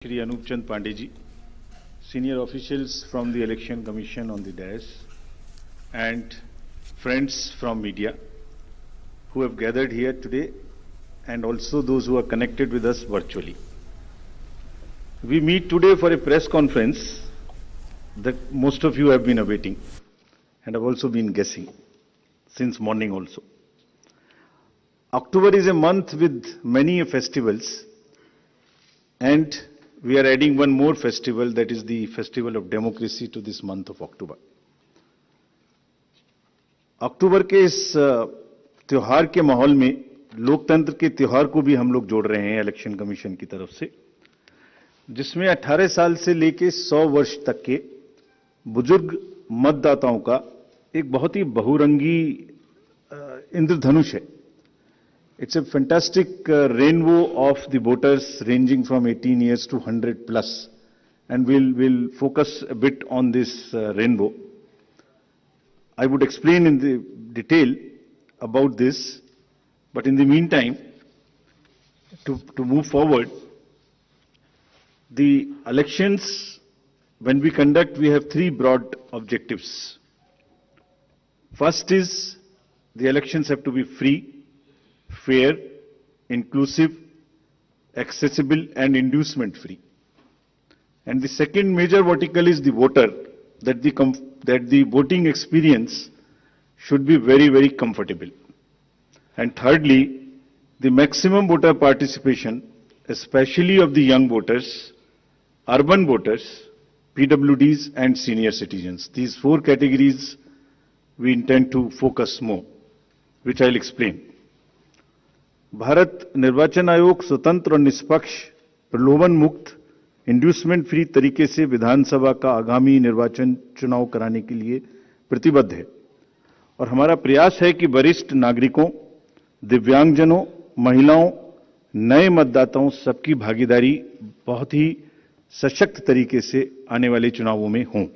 Shri Anup Chand Pandey ji, senior officials from the Election Commission on the dais, and friends from media who have gathered here today, and also those who are connected with us virtually. We meet today for a press conference that most of you have been awaiting and have also been guessing since morning also. October is a month with many festivals, and we are adding one more festival, that is the festival of democracy, to this month of October. अक्टूबर के इस त्योहार के माहौल में लोकतंत्र के त्योहार को भी हम लोग जोड़ रहे हैं इलेक्शन कमीशन की तरफ से, जिसमें 18 साल से लेकर 100 वर्ष तक के बुजुर्ग मतदाताओं का एक बहुत ही बहुरंगी इंद्रधनुष है. It's a fantastic rainbow of the voters ranging from 18 years to 100 plus, and we'll focus a bit on this rainbow. I would explain in the detail about this, but in the meantime, to move forward, the elections, when we conduct, we have three broad objectives. First is the elections have to be free, fair, inclusive, accessible, and inducement free. And the second major vertical is the voter, that the voting experience should be very, very comfortable. And thirdly, the maximum voter participation, especially of the young voters, urban voters, PWDs, and senior citizens. These four categories we intend to focus more, which I'll explain. Bharat निर्वाचन आयोग स्वतंत्र और निष्पक्ष, प्रलोभन मुक्त, inducement free तरीके से विधानसभा का आगामी निर्वाचन चुनाव कराने के लिए प्रतिबद्ध है, और हमारा प्रयास है कि वरिष्ठ नागरिकों, दिव्यांगजनों, महिलाओं, नए मतदाताओं सबकी भागीदारी बहुत ही सशक्त तरीके से आने वाले चुनावों में हो.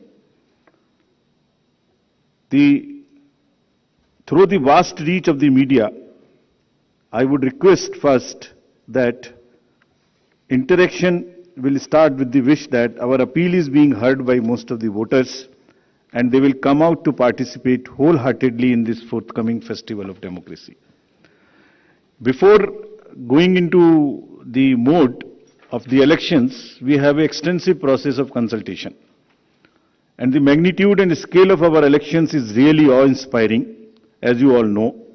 Through the vast reach of the media, I would request first that interaction will start with the wish that our appeal is being heard by most of the voters, and they will come out to participate wholeheartedly in this forthcoming festival of democracy. Before going into the mode of the elections, we have an extensive process of consultation. And the magnitude and scale of our elections is really awe-inspiring, as you all know.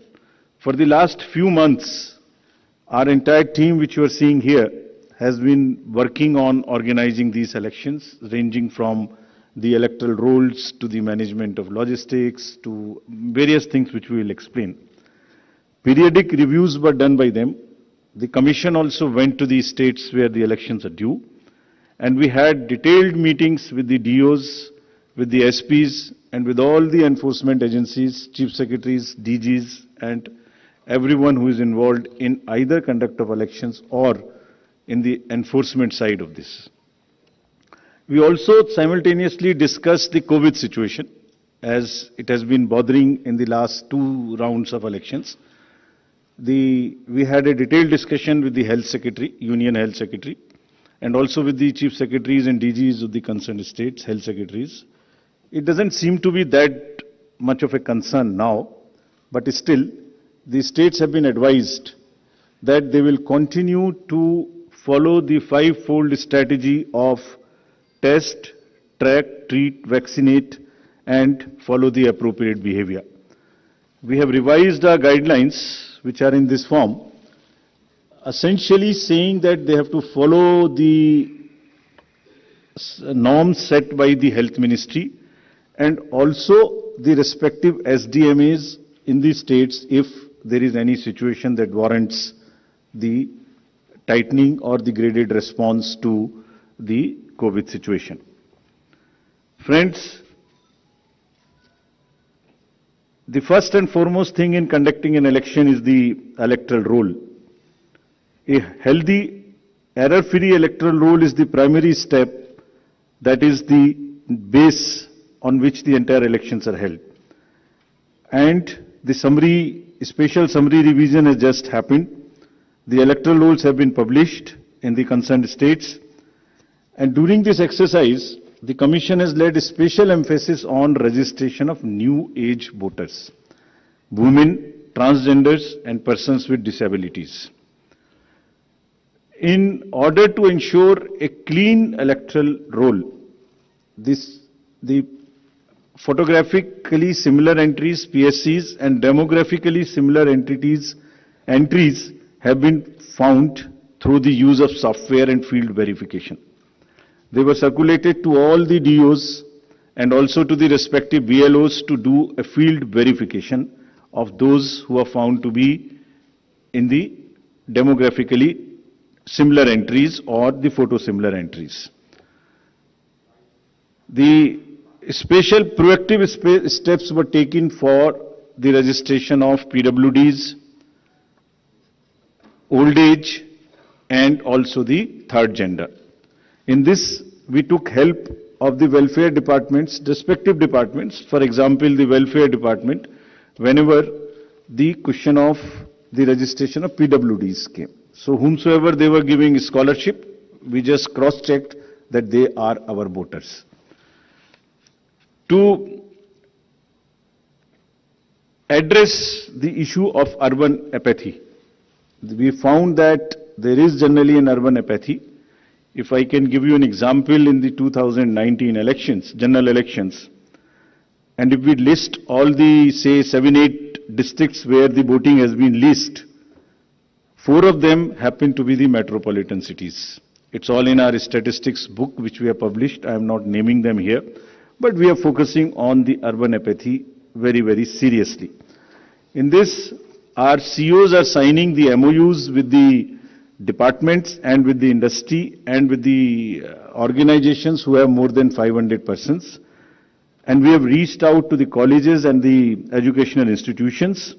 For the last few months, our entire team, which you are seeing here, has been working on organizing these elections, ranging from the electoral rolls to the management of logistics to various things which we will explain. Periodic reviews were done by them. The commission also went to the states where the elections are due, and we had detailed meetings with the DOs, with the SPs, and with all the enforcement agencies, chief secretaries, DGs, and everyone who is involved in either conduct of elections or in the enforcement side of this. We also simultaneously discussed the COVID situation, as it has been bothering in the last two rounds of elections. We had a detailed discussion with the Health Secretary, Union Health Secretary, and also with the Chief Secretaries and DGs of the concerned states, Health Secretaries. It doesn't seem to be that much of a concern now, but still, the states have been advised that they will continue to follow the five-fold strategy of test, track, treat, vaccinate, and follow the appropriate behavior. We have revised our guidelines, which are in this form, essentially saying that they have to follow the norms set by the Health Ministry and also the respective SDMAs in the states if there is any situation that warrants the tightening or the graded response to the COVID situation. Friends, the first and foremost thing in conducting an election is the electoral roll. A healthy, error-free electoral roll is the primary step, that is the base on which the entire elections are held. And the special summary revision has just happened. The electoral rolls have been published in the concerned states, And during this exercise, the Commission has laid a special emphasis on registration of new age voters, women, transgenders and persons with disabilities. In order to ensure a clean electoral roll, the photographically similar entries, PSCs, and demographically similar entries have been found through the use of software and field verification. They were circulated to all the DOs and also to the respective BLOs to do a field verification of those who are found to be in the demographically similar entries or the photo similar entries. The special proactive steps were taken for the registration of PWDs, old age, and also the third gender. In this, we took help of the welfare departments, respective departments. For example, the welfare department, whenever the question of the registration of PWDs came. So whomsoever they were giving scholarship, we just cross-checked that they are our voters. To address the issue of urban apathy, we found that there is generally an urban apathy. If I can give you an example, in the 2019 elections, general elections, and if we list all the, say, 7-8 districts where the voting has been least, 4 of them happen to be the metropolitan cities. It's all in our statistics book which we have published. I am not naming them here, but we are focusing on the urban apathy very, very seriously. In this, our CEOs are signing the MOUs with the departments and with the industry and with the organizations who have more than 500 persons. And we have reached out to the colleges and the educational institutions.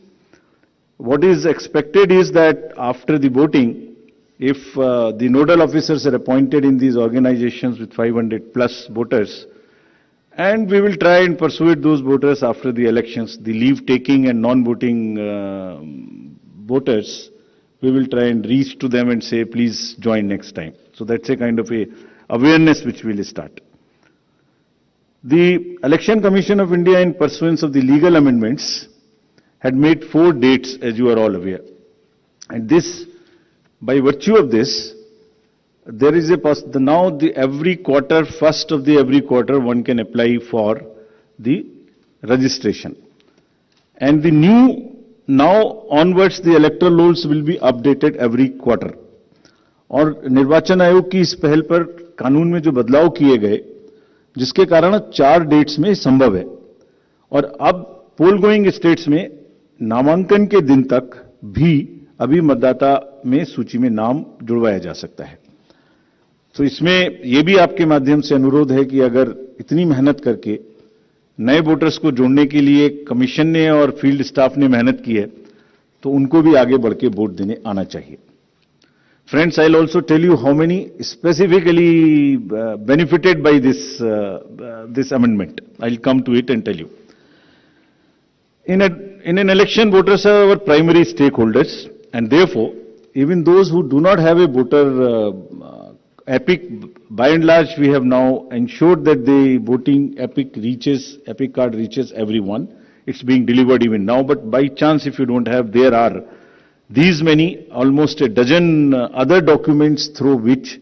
What is expected is that after the voting, if the nodal officers are appointed in these organizations with 500 plus voters, and we will try and persuade those voters after the elections, the leave-taking and non-voting voters, we will try and reach to them and say, please join next time. So that's a kind of a awareness which we will start. The Election Commission of India, in pursuance of the legal amendments, had made 4 dates, as you are all aware. And this, by virtue of this, there is a now every quarter, first of the every quarter, one can apply for the registration. And the new, now onwards, the electoral rolls will be updated every quarter. और निर्वाचन आयोग की इस पहल पर कानून में जो बदलाव किए गए, जिसके कारण 4 डेट्स में संभव है, और अब पोल गोइंग स्टेट्स में नामांकन के दिन तक भी अभी मतदाता में सूची में नाम जुड़वाया जा सकता है. तो इसमें यह भी आपके माध्यम से अनुरोध है कि अगर इतनी मेहनत करके नए वोटर्स को जोड़ने के लिए कमीशन ने और फील्ड स्टाफ ने मेहनत की है, तो उनको भी आगे बढ़ के वोट देने आना चाहिए. Friends, I'll also tell you how many specifically benefited by this amendment. I'll come to it and tell you. In an election, voters are our primary stakeholders, and therefore, even those who do not have a voter EPIC, by and large, we have now ensured that the voting EPIC card reaches everyone. It's being delivered even now, but by chance, if you don't have, there are these many, almost a dozen other documents through which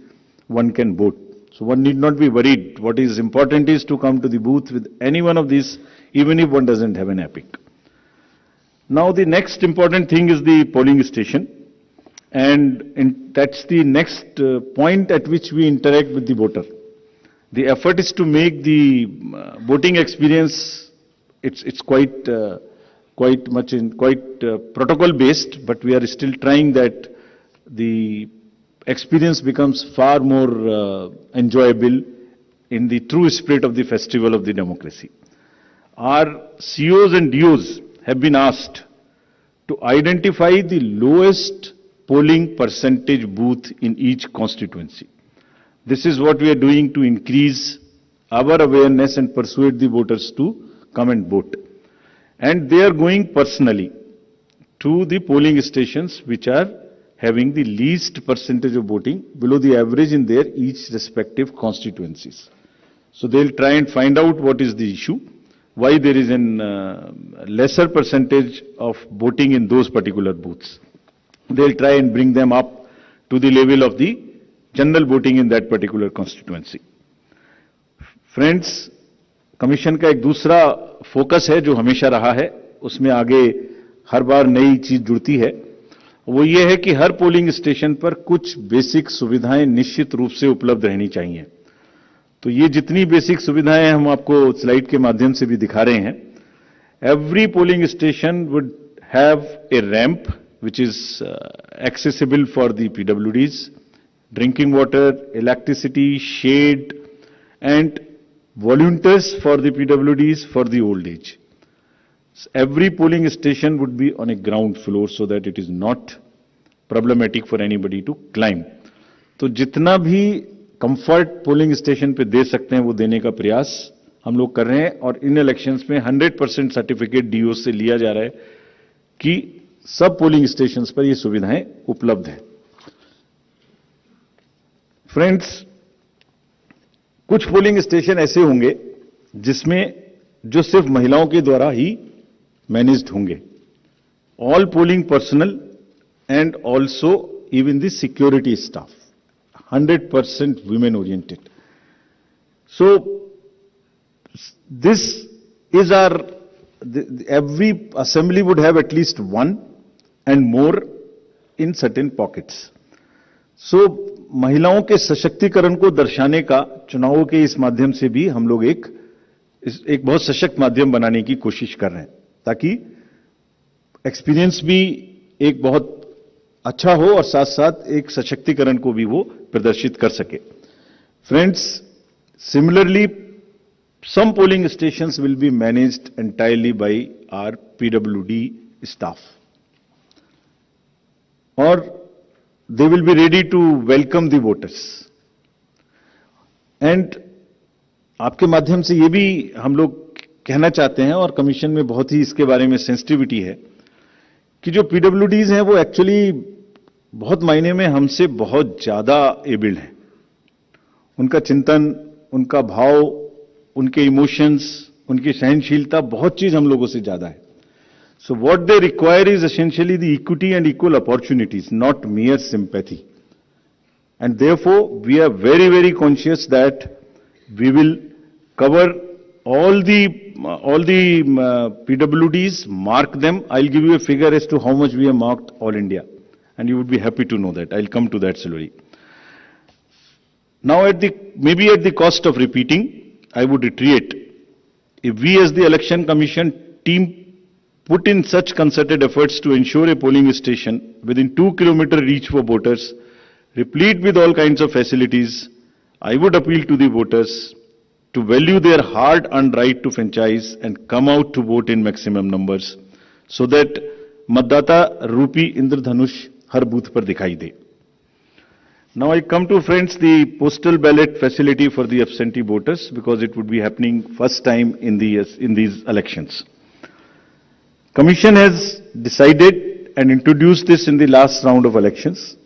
one can vote. So one need not be worried. What is important is to come to the booth with any one of these, even if one doesn't have an EPIC. Now the next important thing is the polling station. And that's the next point at which we interact with the voter. The effort is to make the voting experience, it's quite protocol based, but we are still trying that the experience becomes far more enjoyable in the true spirit of the festival of the democracy. Our COs and DOs have been asked to identify the lowest polling percentage booth in each constituency. This is what we are doing to increase our awareness and persuade the voters to come and vote. And they are going personally to the polling stations which are having the least percentage of voting below the average in their each respective constituencies. So they'll try and find out what is the issue, why there is an lesser percentage of voting in those particular booths. They'll try and bring them up to the level of the general voting in that particular constituency. Friends, commission का एक दूसरा focus है जो हमेशा रहा है, उसमें आगे हर बार नई चीज जुड़ती है, वो ये है कि हर पोलिंग स्टेशन पर कुछ बेसिक सुविधाएं निश्चित रूप से उपलब्ध रहनी चाहिए. तो ये जितनी बेसिक सुविधाएं हम आपको स्लाइड के माध्यम से भी दिखा रहे हैं. Every polling station would have a ramp which is accessible for the PWDs, drinking water, electricity, shade, and volunteers for the PWDs for the old age. Every polling station would be on a ground floor so that it is not problematic for anybody to climb. तो जितना भी comfort polling station पे दे सकते हैं वो देने का प्रयास हम लोग कर रहे हैं, और इन इलेक्शंस में 100% सर्टिफिकेट डीओ से लिया जा रहा है कि सब पोलिंग स्टेशंस पर ये सुविधाएं उपलब्ध हैं. फ्रेंड्स, कुछ पोलिंग स्टेशन ऐसे होंगे जिसमें जो सिर्फ महिलाओं के द्वारा ही मैनेज्ड होंगे. All polling personal and also even the security staff 100% women oriented. So this is our, every assembly would have at least one and more in certain pockets. So महिलाओं के सशक्तिकरण को दर्शाने का चुनावों के इस माध्यम से भी हम लोग एक बहुत सशक्त माध्यम बनाने की कोशिश कर रहे हैं, ताकि एक्सपीरियंस भी एक बहुत अच्छा हो और साथ साथ एक सशक्तिकरण को भी वो प्रदर्शित कर सके. Friends, similarly some polling stations will be managed entirely by our PWD staff, और they will be ready to welcome the voters. And आपके माध्यम से ये भी हम लोग कहना चाहते हैं, और कमीशन में बहुत ही इसके बारे में सेंसिटिविटी है, कि जो पीडब्ल्यूडीज हैं वो एक्चुअली बहुत मायने में हमसे बहुत ज्यादा एबल्ड हैं. उनका चिंतन, उनका भाव, उनके इमोशंस, उनकी सहनशीलता, बहुत चीज हम लोगों से ज्यादा है. So what they require is essentially the equity and equal opportunities, not mere sympathy. And therefore, we are very, very conscious that we will cover all the PWDs, mark them. I'll give you a figure as to how much we have marked all India, and you would be happy to know that. I'll come to that slowly. Now, maybe at the cost of repeating, I would reiterate: if we as the Election Commission team put in such concerted efforts to ensure a polling station within 2-kilometer reach for voters, replete with all kinds of facilities, I would appeal to the voters to value their hard-earned right to franchise and come out to vote in maximum numbers, so that मतदाता रूपी इंद्रधनुष हर booth पर दिखाई दे. Now I come to, friends, the postal ballot facility for the absentee voters, because it would be happening first time in these elections. Commission has decided and introduced this in the last round of elections,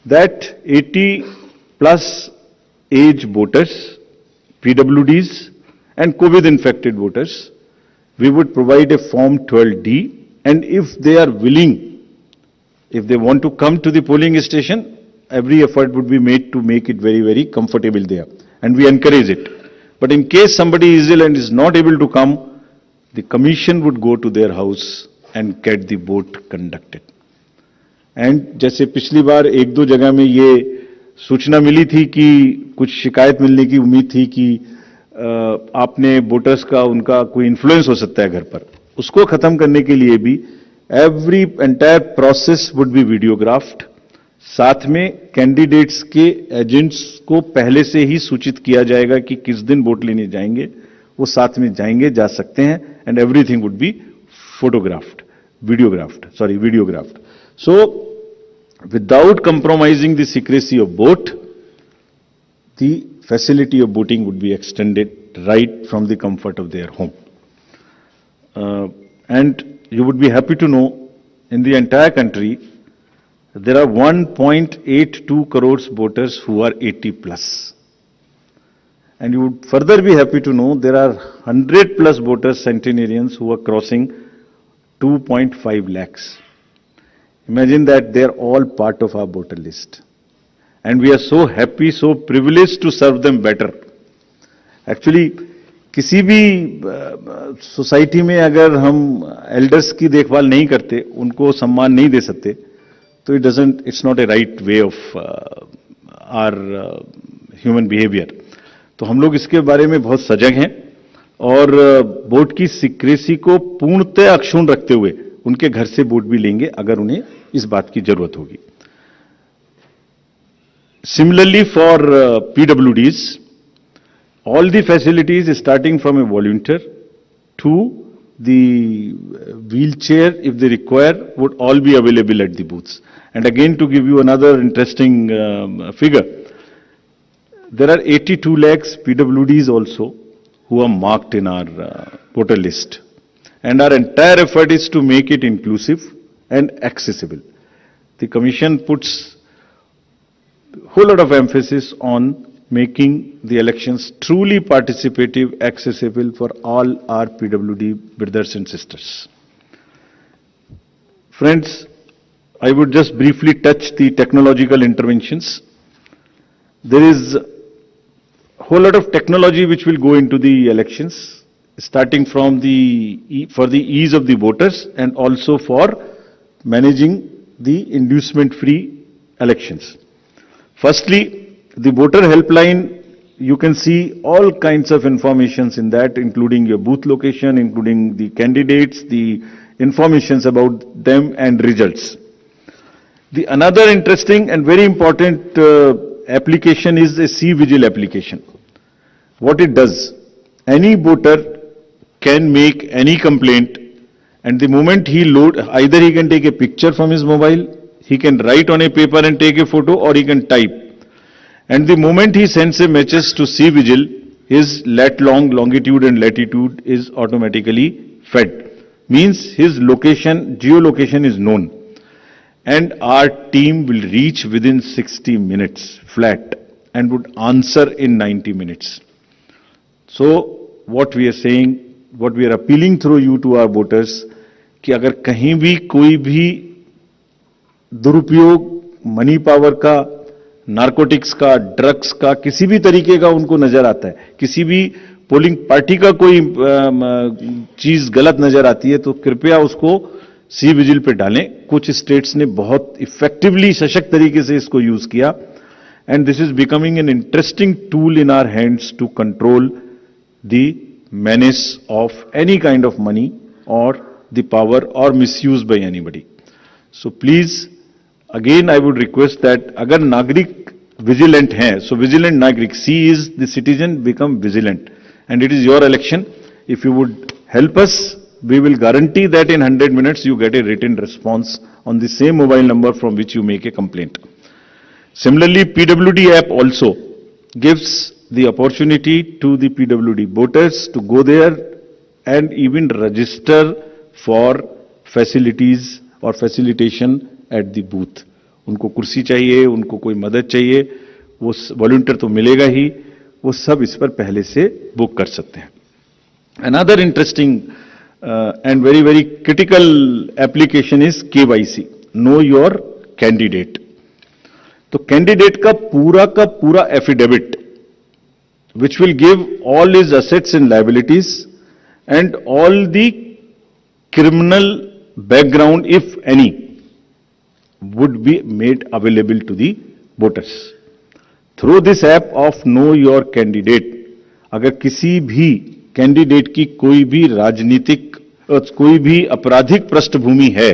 that 80 plus age voters, PWDs and COVID infected voters, we would provide a form 12D, and if they are willing, if they want to come to the polling station, every effort would be made to make it very, very comfortable there, and we encourage it. But in case somebody is ill and is not able to come, the commission would go to their house and get the vote conducted. And जैसे पिछली बार एक दो जगह में ये सूचना मिली थी कि कुछ शिकायत मिलने की उम्मीद थी कि आपने वोटर्स का, उनका कोई इन्फ्लुएंस हो सकता है घर पर, उसको खत्म करने के लिए भी every entire process would be videographed. साथ में कैंडिडेट्स के एजेंट्स को पहले से ही सूचित किया जाएगा कि किस दिन वोट लेने जाएंगे, वो साथ में जाएंगे, जा सकते हैं, and everything would be videographed. So, without compromising the secrecy of vote, the facility of voting would be extended right from the comfort of their home. And you would be happy to know, in the entire country, there are 1.82 crores voters who are 80 plus. And you would further be happy to know there are 100 plus voters, centenarians, who are crossing 2.5 lakhs. Imagine that they are all part of our voter list. And we are so happy, so privileged to serve them better. Actually, किसी भी society में अगर हम elders की देखभाल नहीं करते, उनको सम्मान नहीं दे सकते, तो it's not a right way of our human behaviour. तो हम लोग इसके बारे में बहुत सजग हैं और वोट की सीक्रेसी को पूर्णतः अक्षुण्ण रखते हुए उनके घर से वोट भी लेंगे अगर उन्हें इस बात की जरूरत होगी. Similarly, for PWDs, all the facilities starting from a volunteer to the wheelchair, if they require, would all be available at the booths. And again, to give you another interesting figure, there are 82 lakhs PWDs also who are marked in our voter list. And our entire effort is to make it inclusive and accessible. The Commission puts a whole lot of emphasis on making the elections truly participative, accessible for all our PWD brothers and sisters. Friends, I would just briefly touch the technological interventions. There is a whole lot of technology which will go into the elections, starting from for the ease of the voters and also for managing the inducement-free elections. Firstly, the voter helpline, you can see all kinds of informations in that, including your booth location, including the candidates, the informations about them and results. The another interesting and very important application is a C-Vigil application. What it does, any voter can make any complaint, and the moment he either he can take a picture from his mobile, he can write on a paper and take a photo, or he can type. And the moment he sends a message to C-Vigil, his longitude and latitude is automatically fed. Means his location, geolocation is known. And our team will reach within 60 minutes flat and would answer in 90 minutes. So what we are saying, what we are appealing through you to our voters, कि अगर कहीं भी कोई भी दुरुपयोग money power का, narcotics का, drugs का, किसी भी तरीके का उनको नजर आता है, किसी भी पोलिंग पार्टी का कोई चीज गलत नजर आती है, तो कृपया उसको सी विजिल पे डालें. कुछ स्टेट्स ने बहुत इफेक्टिवली, सशक्त तरीके से इसको यूज किया, and this is becoming an interesting tool in our hands to control the menace of any kind of money or the power or misuse by anybody. So please, again I would request that agar nagrik vigilant hai, so vigilant nagrik, C is the citizen, become vigilant, and it is your election. If you would help us, we will guarantee that in 100 minutes you get a written response on the same mobile number from which you make a complaint. Similarly, PWD app also gives the opportunity to the PWD voters to go there and even register for facilities or facilitation at the booth. उनको कुर्सी चाहिए, उनको कोई मदद चाहिए, वो volunteer तो मिलेगा ही, वो सब इस पर पहले से बुक कर सकते हैं. Another interesting and very, very critical application is KYC, Know Your Candidate. तो कैंडिडेट का पूरा affidavit, which will give all his assets and liabilities and all the criminal background, if any, would be made available to the voters. Through this app of Know Your Candidate, अगर किसी भी candidate की कोई भी राजनीतिक, कोई भी आपराधिक पृष्ठभूमि है,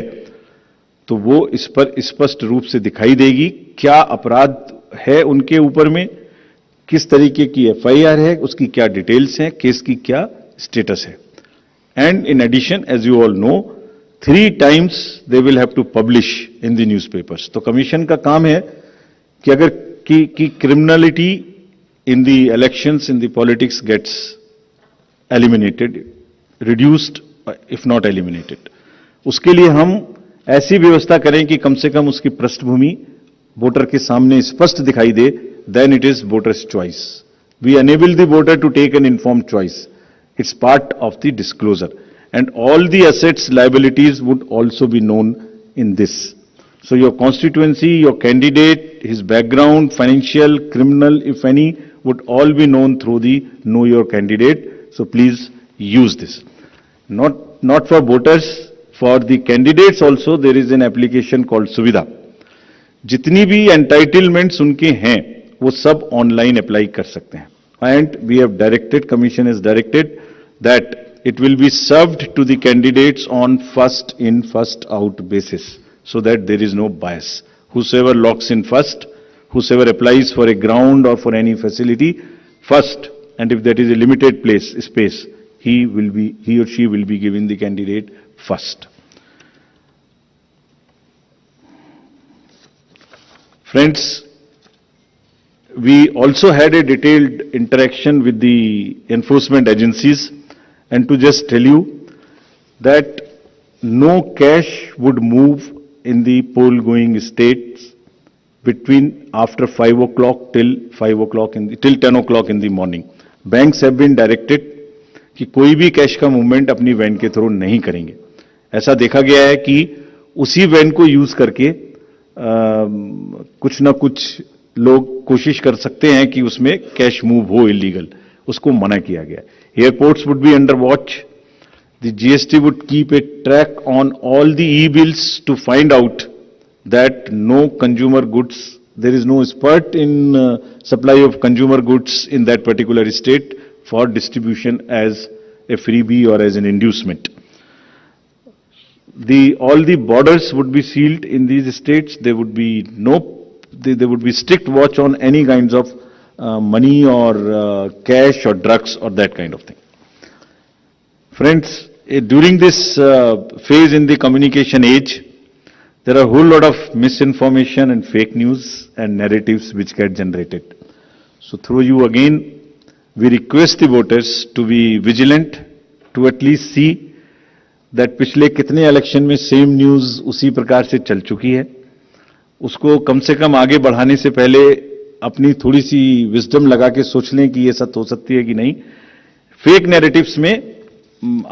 तो वो इस पर स्पष्ट रूप से दिखाई देगी क्या अपराध है उनके ऊपर में, किस तरीके की एफआईआर है, उसकी क्या डिटेल्स हैं, केस की क्या स्टेटस है. And in addition, as you all know, 3 times they will have to publish in the newspapers. तो कमीशन का काम है कि अगर की criminality in the elections, in the politics gets eliminated, reduced, if not eliminated, उसके लिए हम ऐसी व्यवस्था करें कि कम से कम उसकी पृष्ठभूमि वोटर के सामने स्पष्ट दिखाई दे, then it is voter's choice. We enable the voter to take an informed choice. It's part of the disclosure. And all the assets, liabilities would also be known in this. So your constituency, your candidate, his background, financial, criminal, if any, would all be known through the Know Your Candidate. So please use this. Not for voters, for the candidates also there is an application called Suvidha. जितनी भी entitlements उनके हैं वो सब online apply कर सकते हैं. And we have directed, commission is directed that it will be served to the candidates on first in, first out basis, so that there is no bias. Whosoever locks in first, whosoever applies for a ground or for any facility first, and if that is a limited space, he or she will be given the candidate first. Friends, we also had a detailed interaction with the enforcement agencies. And to just tell you that no cash would move in the poll-going states between after 5 o'clock till 10 o'clock in the morning. Banks have been directed कि कोई भी cash का movement अपनी van के through नहीं करेंगे. ऐसा देखा गया है कि उसी वैन को यूज करके कुछ ना कुछ लोग कोशिश कर सकते हैं कि उसमें कैश मूव हो इलीगल, उसको मना किया गया. Airports would be under watch. The GST would keep a track on all the e-bills to find out that no consumer goods, there is no spurt in supply of consumer goods in that particular state for distribution as a freebie or as an inducement. All the borders would be sealed in these states. There would be there would be strict watch on any kinds of money or cash or drugs or that kind of thing. Friends, during this phase in the communication age, there are a whole lot of misinformation and fake news and narratives which get generated. So through you again, we request the voters to be vigilant, to at least see that पिछले कितने election में same news उसी प्रकार से चल चुकी है, उसको कम से कम आगे बढ़ाने से पहले अपनी थोड़ी सी विजडम लगा के सोच लें कि ये सत्य हो सकती है कि नहीं. फेक नैरेटिव्स में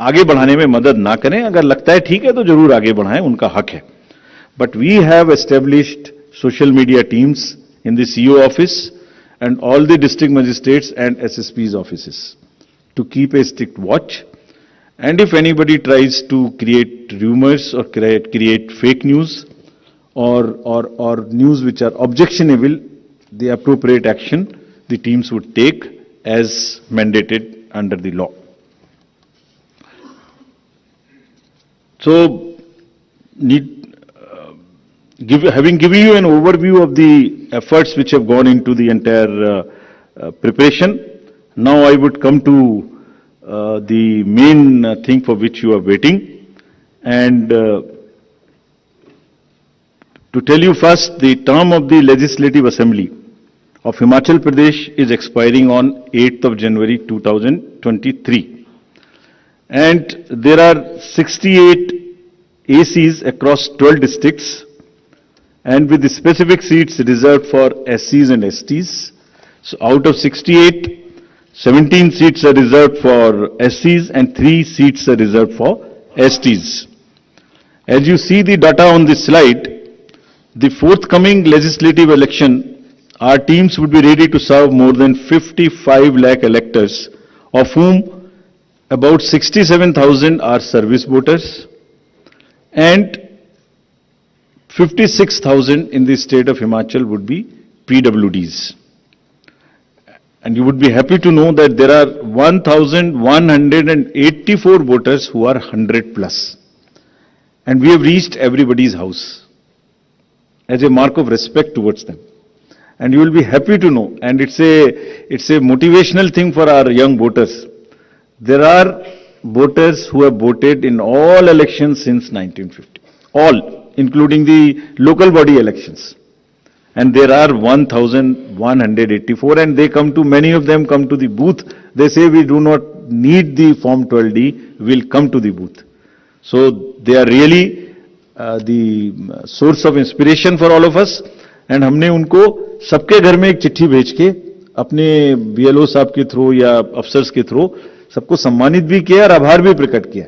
आगे बढ़ाने में मदद ना करें. अगर लगता है ठीक है तो जरूर आगे बढ़ाएं, उनका हक है. But we have established social media teams in the CO office and all the district magistrates and SSPs offices to keep a strict watch. And if anybody tries to create rumours और create fake news or news which are objectionable, the appropriate action the teams would take as mandated under the law. So, having given you an overview of the efforts which have gone into the entire preparation, now I would come to the main thing for which you are waiting, and to tell you first, the term of the Legislative Assembly of Himachal Pradesh is expiring on 8th of January 2023. And there are 68 ACs across 12 districts, and with the specific seats reserved for SCs and STs. So out of 68, 17 seats are reserved for SCs and 3 seats are reserved for STs. As you see the data on this slide, the forthcoming legislative election, our teams would be ready to serve more than 55 lakh electors, of whom about 67,000 are service voters and 56,000 in the state of Himachal would be PWDs. And you would be happy to know that there are 1,184 voters who are 100 plus. And we have reached everybody's house as a mark of respect towards them. And you will be happy to know, and it's a motivational thing for our young voters. There are voters who have voted in all elections since 1950, all, including the local body elections. And there are 1,184, and many of them come to the booth. They say we do not need the Form 12D, we'll come to the booth. So they are really the source of inspiration for all of us, and हमने उनको सबके घर में एक चिट्ठी भेज के अपने बीएलओ साहब के थ्रू या अफसर्स के थ्रू सबको सम्मानित भी किया और आभार भी प्रकट किया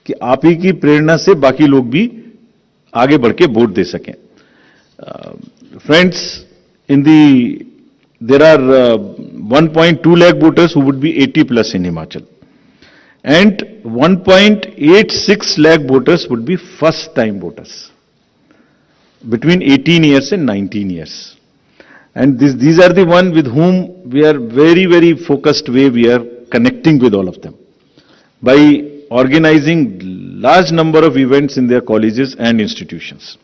कि आप ही की प्रेरणा से बाकी लोग भी आगे बढ़ के वोट दे सकें. Friends, in there are 1.2 lakh voters who would be 80 plus in Himachal, and 1.86 lakh voters would be first time voters between 18 years and 19 years, and these are the one with whom we are very focused way we are connecting with all of them by organizing large number of events in their colleges and institutions.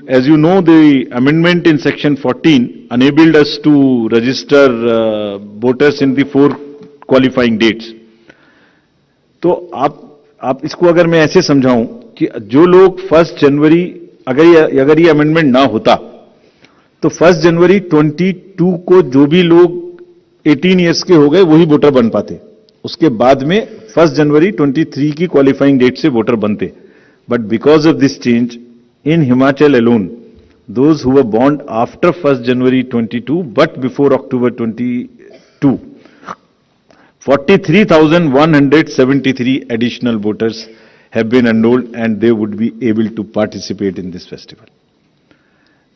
As you know, the amendment in section 14 enabled us to register voters in the 4 qualifying dates. तो आप इसको अगर मैं ऐसे समझाऊं कि जो लोग 1 जनवरी अगर ये अमेंडमेंट ना होता तो 1 जनवरी 22 को जो भी लोग 18 इयर्स के हो गए वही वोटर बन पाते. उसके बाद में 1 जनवरी 23 की क्वालिफाइंग डेट से वोटर बनते. But because of this change, in Himachal alone, those who were born after 1st January 22 but before October 22, 43,173 additional voters have been enrolled and they would be able to participate in this festival.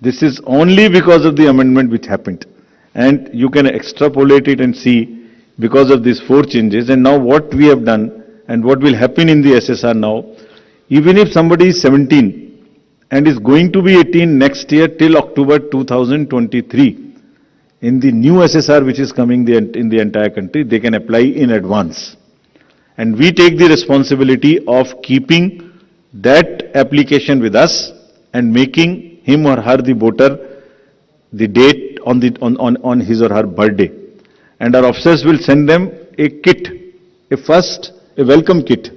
This is only because of the amendment which happened, and you can extrapolate it and see because of these 4 changes. And now what we have done and what will happen in the SSR now, even if somebody is 17 and is going to be 18 next year till October 2023, in the new SSR which is coming in the entire country, they can apply in advance. And we take the responsibility of keeping that application with us and making him or her the voter the date on his or her birthday. And our officers will send them a kit, a welcome kit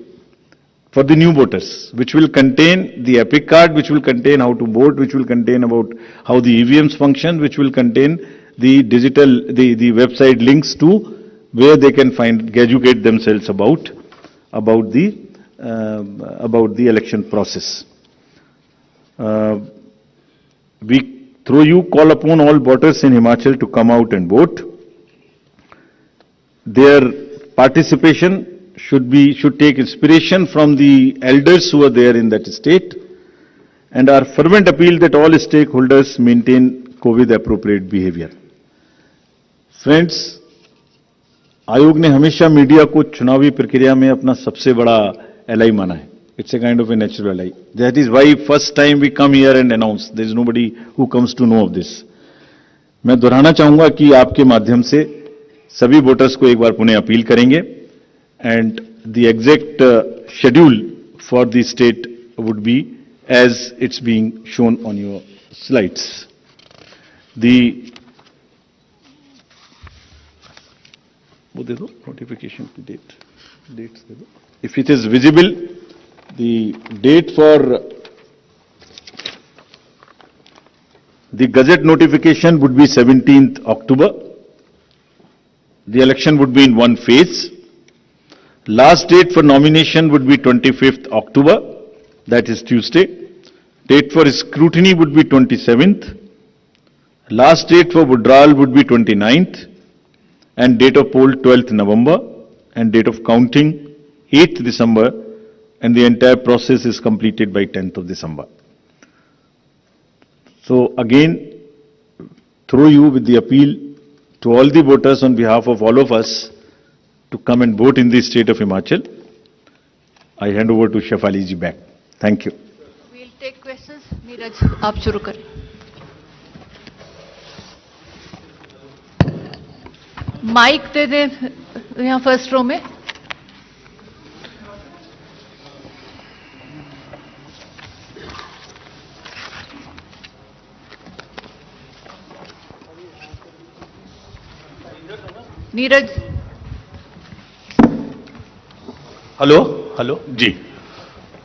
for the new voters, which will contain the epic card, which will contain how to vote, which will contain about how the EVMs function, which will contain the the website links to where they can educate themselves about the election process. We, through you, call upon all voters in Himachal to come out and vote. Their participation should take inspiration from the elders who are there in that state, and our fervent appeal that all stakeholders maintain COVID appropriate behavior. Friends, आयोग ने हमेशा media को चुनावी प्रक्रिया में अपना सबसे बड़ा एलाई माना है. It's a kind of a natural ally. That is why first time we come here and announce. There is nobody who comes to know of this. मैं दोहराना चाहूंगा कि आपके माध्यम से सभी वोटर्स को एक बार पुनः अपील करेंगे. And the exact schedule for the state would be as it's being shown on your slides. वो दे दो notification की dates दे दो. If it is visible, the date for the Gazette notification would be 17th October. The election would be in one phase. Last date for nomination would be 25th October, that is Tuesday. Date for scrutiny would be 27th. Last date for withdrawal would be 29th. And date of poll 12th November. And date of counting 8th December. And the entire process is completed by 10th of December. So again, through you with the appeal to all the voters on behalf of all of us, to come and vote in the state of Himachal, I hand over to Shefali ji back. Thank you. We'll take questions. Neeraj, आप शुरू करें. Mic दे दें यहाँ first row में. Neeraj. Hello जी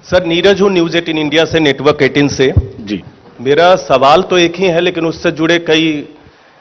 sir, Neeraj हूँ news 18 India से, network 18 से. जी. मेरा सवाल तो एक ही है लेकिन उससे जुड़े कई